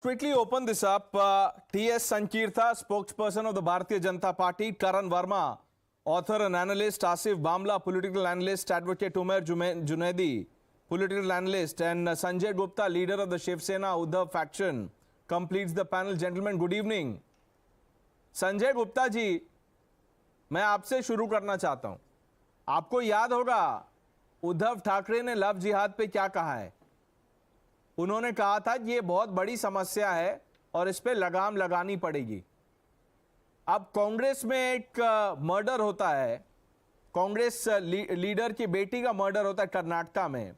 Quickly open this up. T.S. Sankirtha, spokesperson of the Bharatiya Janata Party, Karan Verma, author and analyst, Asif Bamla, political analyst, advocate Umer Junaidi, political analyst, and Sanjay Gupta, leader of the Shiv Sena Uddhav faction, completes the panel. Gentlemen, good evening. Sanjay Gupta ji, मैं आपसे शुरू करना चाहता हूं. आपको याद होगा उद्धव ठाकरे ने लव जिहाद पे क्या कहा है. उन्होंने कहा था कि ये बहुत बड़ी समस्या है और इस पे लगाम लगानी पड़ेगी. अब कांग्रेस में एक मर्डर होता है, कांग्रेस लीडर की बेटी का मर्डर होता है कर्नाटका में.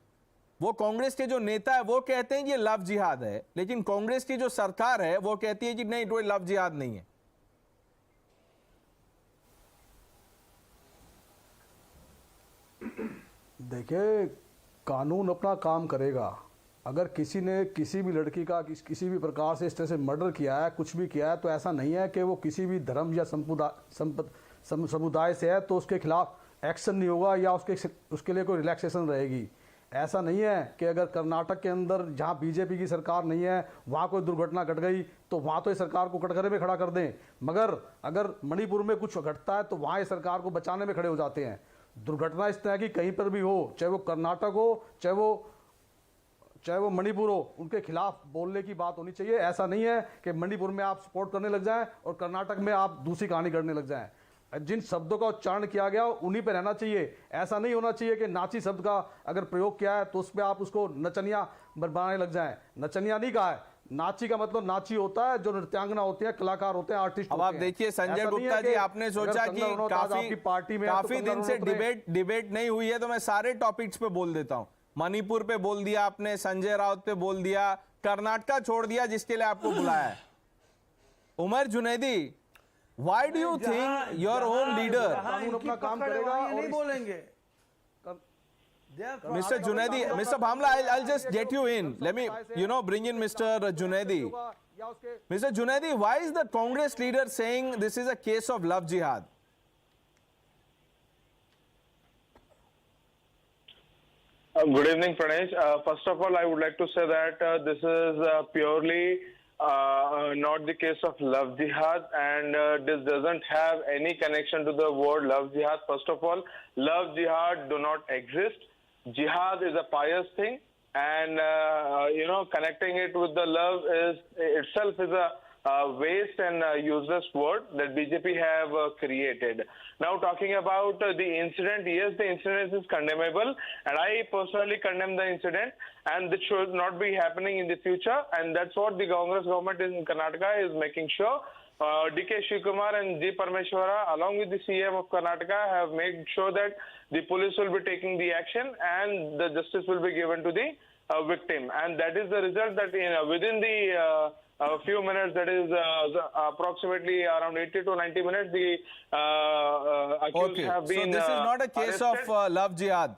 वो कांग्रेस के जो नेता है वो कहते हैं कि ये लव जिहाद है, लेकिन कांग्रेस की जो सरकार है वो कहती है कि नहीं, कोई लव जिहाद नहीं है. देखिए, कानून अपना काम करेगा. अगर किसी ने किसी भी लड़की का किसी भी प्रकार से इस तरह से मर्डर किया है, कुछ भी किया है, तो ऐसा नहीं है कि वो किसी भी धर्म या समुदाय से है तो उसके खिलाफ एक्शन नहीं होगा या उसके लिए कोई रिलैक्सेशन रहेगी. ऐसा नहीं है कि अगर कर्नाटक के अंदर जहाँ बीजेपी की सरकार नहीं है वहाँ कोई दुर्घटना घट गई तो वहाँ तो ये सरकार को कटघरे में खड़ा कर दें, मगर अगर मणिपुर में कुछ घटता है तो वहाँ ये सरकार को बचाने में खड़े हो जाते हैं. दुर्घटना इस तरह की कहीं पर भी हो, चाहे वो कर्नाटक हो, चाहे वो मणिपुर हो, उनके खिलाफ बोलने की बात होनी चाहिए. ऐसा नहीं है कि मणिपुर में आप सपोर्ट करने लग जाएं और कर्नाटक में आप दूसरी कहानी करने लग जाएं. जिन शब्दों का उच्चारण किया गया उन्हीं पर रहना चाहिए. ऐसा नहीं होना चाहिए कि नाची शब्द का अगर प्रयोग किया है तो उस पर आप उसको नचनिया बनाने लग जाएं. नचनिया नहीं कहा है. नाची का मतलब नाची होता है, जो नृत्यांगना होती है, कलाकार होते हैं, आर्टिस्ट. अब आप देखिए संजय गुप्ता जी, आपने सोचा कि काफी दिन से डिबेट नहीं हुई है तो मैं सारे टॉपिक्स पे बोल देता हूं. मणिपुर पे बोल दिया आपने, संजय राउत पे बोल दिया, कर्नाटका छोड़ दिया जिसके लिए आपको बुलाया है. Umar Junaidi, why do you think your own leader. कानून अपना काम करेगा. नहीं बोलेंगे. Mr. Junaidi, Mr. Bhamla, I'll just get you in. Let me, bring in Mr. Junaidi. Mr. Junaidi, why is the Congress leader saying this is a case of love jihad? Good evening, Pranesh. First of all, I would like to say that this is purely not the case of love jihad, and this doesn't have any connection to the word love jihad. First of all, love jihad do not exist. Jihad is a pious thing, and connecting it with the love is itself is a waste and useless word that BJP have created. Now, talking about the incident, yes, the incident is condemnable, and I personally condemn the incident, and this should not be happening in the future, and that's what the Congress government in Karnataka is making sure. D.K. Shivakumar and G. Parameswara, along with the CM of Karnataka, have made sure that the police will be taking the action and the justice will be given to the victim. And that is the result that within the few minutes, that is approximately around 80 to 90 minutes, the accused have been so this is not a case arrested. of love jihad.